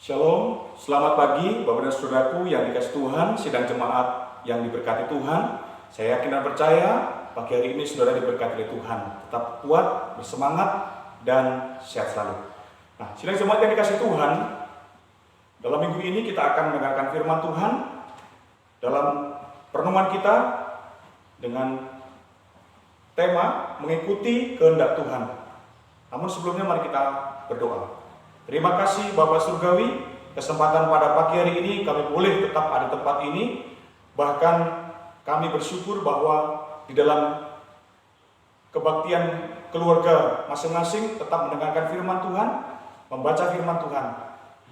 Shalom, selamat pagi Bapak dan Saudaraku yang dikasih Tuhan, sidang jemaat yang diberkati Tuhan. Saya yakin dan percaya pagi hari ini saudara diberkati oleh Tuhan. Tetap kuat, bersemangat, dan sehat selalu. Nah, sidang jemaat yang dikasih Tuhan, dalam minggu ini kita akan mendengarkan firman Tuhan dalam perenungan kita dengan tema mengikuti kehendak Tuhan. Namun sebelumnya mari kita berdoa. Terima kasih Bapak Surgawi, kesempatan pada pagi hari ini kami boleh tetap ada tempat ini. Bahkan kami bersyukur bahwa di dalam kebaktian keluarga masing-masing tetap mendengarkan firman Tuhan, membaca firman Tuhan.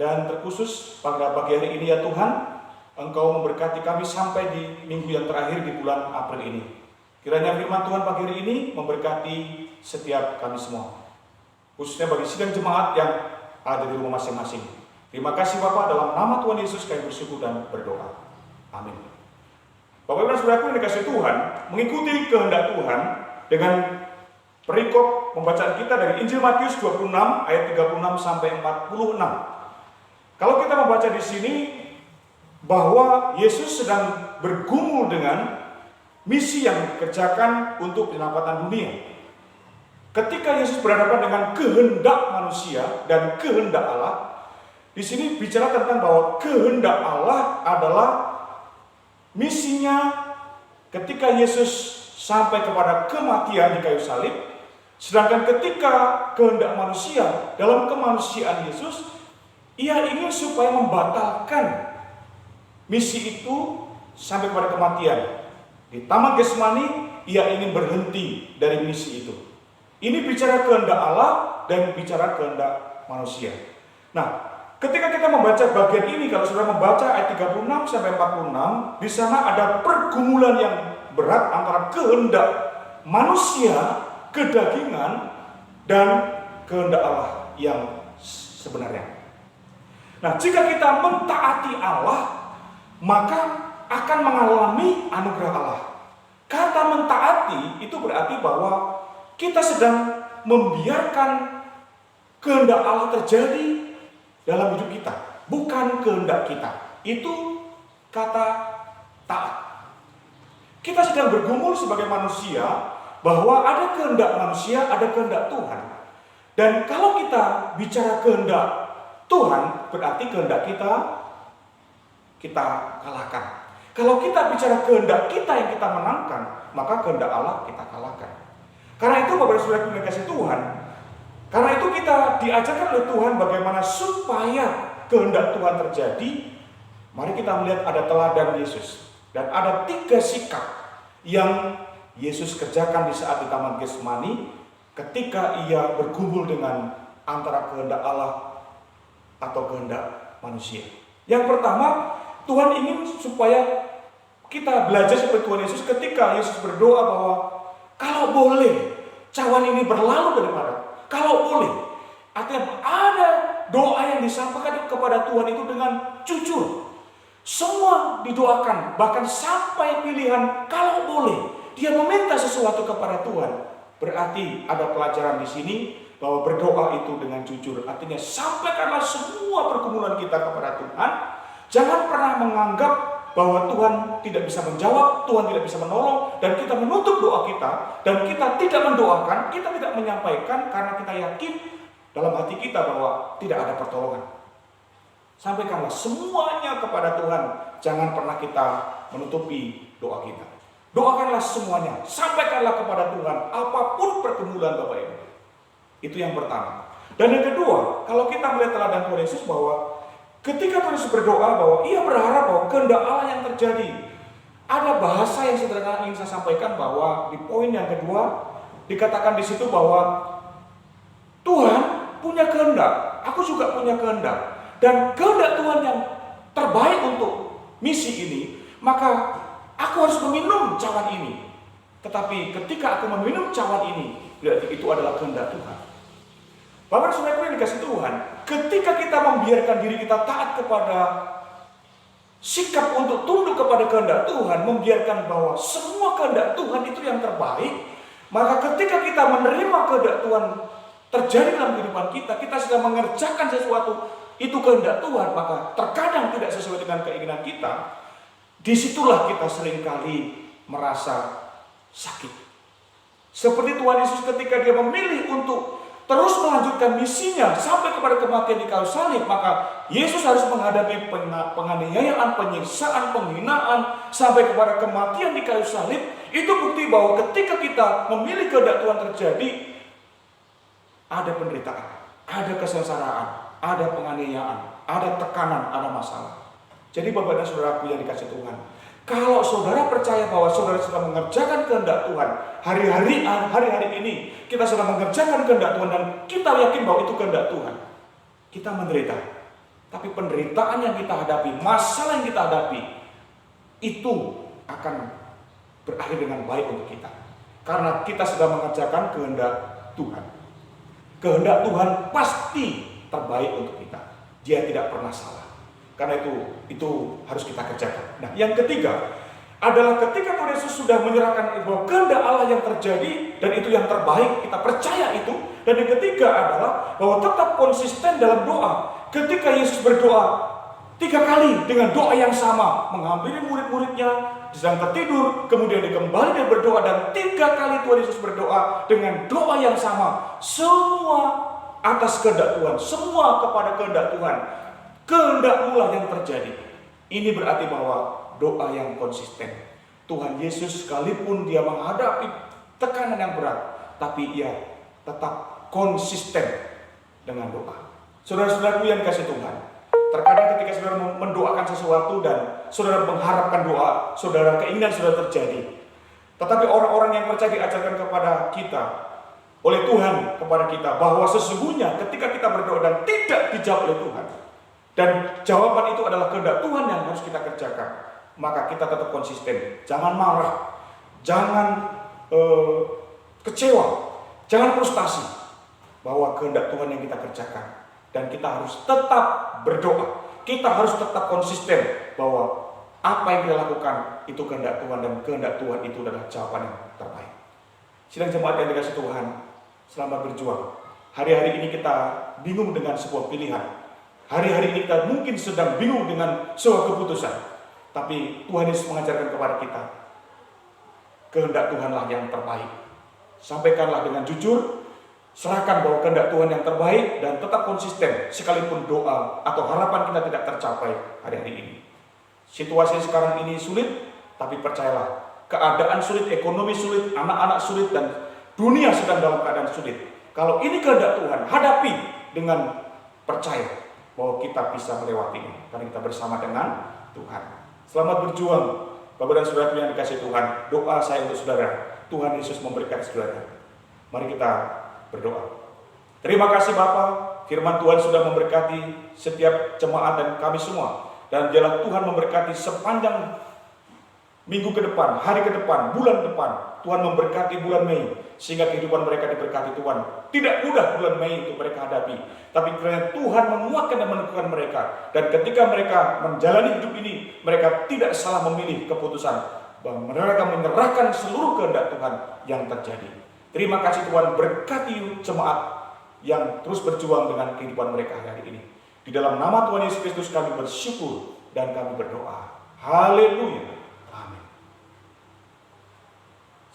Dan terkhusus pada pagi hari ini ya Tuhan, Engkau memberkati kami sampai di minggu yang terakhir di bulan April ini. Kiranya firman Tuhan pagi hari ini memberkati setiap kami semua, khususnya bagi sidang jemaat yang ada di rumah masing-masing. Terima kasih Bapak, dalam nama Tuhan Yesus kami bersyukur dan berdoa. Amin. Bapak Ibu dan Saudaraku yang dikasih Tuhan, mengikuti kehendak Tuhan dengan perikop pembacaan kita dari Injil Matius 26 ayat 36 sampai 46. Kalau kita membaca di sini bahwa Yesus sedang bergumul dengan misi yang dikerjakan untuk penyelamatan dunia. Ketika Yesus berhadapan dengan kehendak manusia dan kehendak Allah, di sini bicara tentang bahwa kehendak Allah adalah misinya ketika Yesus sampai kepada kematian di kayu salib, sedangkan ketika kehendak manusia dalam kemanusiaan Yesus, ia ingin supaya membatalkan misi itu sampai kepada kematian. Di Taman Getsemani, ia ingin berhenti dari misi itu. Ini bicara kehendak Allah dan bicara kehendak manusia. Nah, ketika kita membaca bagian ini, kalau sudah membaca ayat 36 sampai 46, di sana ada pergumulan yang berat antara kehendak manusia, kedagingan, dan kehendak Allah yang sebenarnya. Nah, jika kita mentaati Allah, maka akan mengalami anugerah Allah. Kata mentaati itu berarti bahwa kita sedang membiarkan kehendak Allah terjadi dalam hidup kita, bukan kehendak kita. Itu kata taat. Kita sedang bergumul sebagai manusia bahwa ada kehendak manusia, ada kehendak Tuhan. Dan kalau kita bicara kehendak Tuhan, berarti kehendak kita kalahkan. Kalau kita bicara kehendak kita yang kita menangkan, maka kehendak Allah kita kalahkan. Karena itu Bapak dan Saudara yang dikasih Tuhan, karena itu kita diajarkan oleh Tuhan bagaimana supaya kehendak Tuhan terjadi. Mari kita melihat ada teladan Yesus. Dan ada 3 sikap yang Yesus kerjakan di saat di Taman Getsemani ketika ia bergumul dengan antara kehendak Allah atau kehendak manusia. Yang pertama, Tuhan ingin supaya kita belajar seperti Tuhan Yesus ketika Yesus berdoa bahwa kalau boleh cawan ini berlalu daripada, kalau boleh. Artinya ada doa yang disampaikan kepada Tuhan itu dengan jujur. Semua didoakan, bahkan sampai pilihan kalau boleh. Dia meminta sesuatu kepada Tuhan. Berarti ada pelajaran di sini bahwa berdoa itu dengan jujur. Artinya sampaikanlah semua pergumulan kita kepada Tuhan. Jangan pernah menganggap bahwa Tuhan tidak bisa menjawab, Tuhan tidak bisa menolong, dan kita menutup doa kita, dan kita tidak mendoakan, kita tidak menyampaikan karena kita yakin dalam hati kita bahwa tidak ada pertolongan. Sampaikanlah semuanya kepada Tuhan, jangan pernah kita menutupi doa kita. Doakanlah semuanya, sampaikanlah kepada Tuhan apapun pergumulan Bapak Ibu. Itu yang pertama. Dan yang kedua, kalau kita melihat teladan Tuhan Yesus bahwa ketika Tuhan Yesus berdoa bahwa ia berharap bahwa kehendak Allah yang terjadi. Ada bahasa yang sederhana ingin saya sampaikan bahwa di poin yang kedua dikatakan di situ bahwa Tuhan punya kehendak, aku juga punya kehendak, dan kehendak Tuhan yang terbaik untuk misi ini, maka aku harus meminum cawan ini. Tetapi ketika aku meminum cawan ini, berarti itu adalah kehendak Tuhan. Bapak dan Saudara yang dikasih Tuhan, ketika kita membiarkan diri kita taat kepada sikap untuk tunduk kepada kehendak Tuhan, membiarkan bahwa semua kehendak Tuhan itu yang terbaik, maka ketika kita menerima kehendak Tuhan terjadi dalam kehidupan kita, kita sedang mengerjakan sesuatu itu kehendak Tuhan, maka terkadang tidak sesuai dengan keinginan kita, disitulah kita seringkali merasa sakit. Seperti Tuhan Yesus ketika dia memilih untuk terus melanjutkan misinya sampai kepada kematian di kayu salib, maka Yesus harus menghadapi penganiayaan, penyiksaan, penghinaan sampai kepada kematian di kayu salib. Itu bukti bahwa ketika kita memilih kehendak Tuhan terjadi, ada penderitaan, ada kesengsaraan, ada penganiayaan, ada tekanan, ada masalah. Jadi Bapak dan Saudaraku yang dikasih Tuhan, kalau saudara percaya bahwa saudara sedang mengerjakan kehendak Tuhan, hari-hari ini kita sedang mengerjakan kehendak Tuhan dan kita yakin bahwa itu kehendak Tuhan, kita menderita. Tapi penderitaan yang kita hadapi, masalah yang kita hadapi, itu akan berakhir dengan baik untuk kita. Karena kita sedang mengerjakan kehendak Tuhan. Kehendak Tuhan pasti terbaik untuk kita. Dia tidak pernah salah. Karena itu harus kita kerjakan. Nah, yang ketiga adalah ketika Tuhan Yesus sudah menyerahkan bahwa kehendak Allah yang terjadi dan itu yang terbaik, kita percaya itu. Dan yang ketiga adalah bahwa tetap konsisten dalam doa. Ketika Yesus berdoa 3 kali dengan doa yang sama, menghampiri murid-muridnya sedang tertidur, kemudian dia kembali dan berdoa, dan 3 kali Tuhan Yesus berdoa dengan doa yang sama, semua atas kehendak Tuhan, semua kepada kehendak Tuhan. Kehendak-Mu lah yang terjadi. Ini berarti bahwa doa yang konsisten. Tuhan Yesus sekalipun dia menghadapi tekanan yang berat, tapi ia tetap konsisten dengan doa. Saudara-saudaraku yang dikasih Tuhan, terkadang ketika saudara mendoakan sesuatu dan saudara mengharapkan doa saudara, keinginan saudara terjadi, tetapi orang-orang yang percaya diajarkan kepada kita oleh Tuhan kepada kita bahwa sesungguhnya ketika kita berdoa dan tidak dijawab oleh Tuhan, dan jawaban itu adalah kehendak Tuhan yang harus kita kerjakan, maka kita tetap konsisten. Jangan marah, jangan kecewa, jangan frustasi bahwa kehendak Tuhan yang kita kerjakan. Dan kita harus tetap berdoa, kita harus tetap konsisten bahwa apa yang kita lakukan itu kehendak Tuhan, dan kehendak Tuhan itu adalah jawaban yang terbaik. Sidang jemaat yang dikasih Tuhan, selamat berjuang. Hari-hari ini kita bingung dengan sebuah pilihan. Hari-hari ini kita mungkin sedang bingung dengan sebuah keputusan. Tapi Tuhan Yesus mengajarkan kepada kita, kehendak Tuhanlah yang terbaik. Sampaikanlah dengan jujur, serahkan bahwa kehendak Tuhan yang terbaik, dan tetap konsisten sekalipun doa atau harapan kita tidak tercapai hari-hari ini. Situasi sekarang ini sulit, tapi percayalah, keadaan sulit, ekonomi sulit, anak-anak sulit, dan dunia sedang dalam keadaan sulit. Kalau ini kehendak Tuhan, hadapi dengan percaya bahwa kita bisa melewatinya, karena kita bersama dengan Tuhan. Selamat berjuang, Bapak dan Saudara yang dikasih Tuhan. Doa saya untuk saudara, Tuhan Yesus memberkati saudara. Mari kita berdoa. Terima kasih Bapa, firman Tuhan sudah memberkati setiap jemaat dan kami semua. Dan biarlah Tuhan memberkati sepanjang minggu ke depan, hari ke depan, bulan depan. Tuhan memberkati bulan Mei, sehingga kehidupan mereka diberkati Tuhan. Tidak mudah bulan Mei untuk mereka hadapi, tapi karena Tuhan menguatkan dan meneguhkan mereka. Dan ketika mereka menjalani hidup ini, mereka tidak salah memilih keputusan bahwa mereka menyerahkan seluruh kehendak Tuhan yang terjadi. Terima kasih Tuhan, berkati jemaat yang terus berjuang dengan kehidupan mereka hari ini. Di dalam nama Tuhan Yesus Kristus kami bersyukur dan kami berdoa. Haleluya.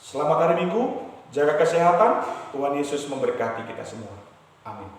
Selamat hari Minggu, jaga kesehatan, Tuhan Yesus memberkati kita semua. Amin.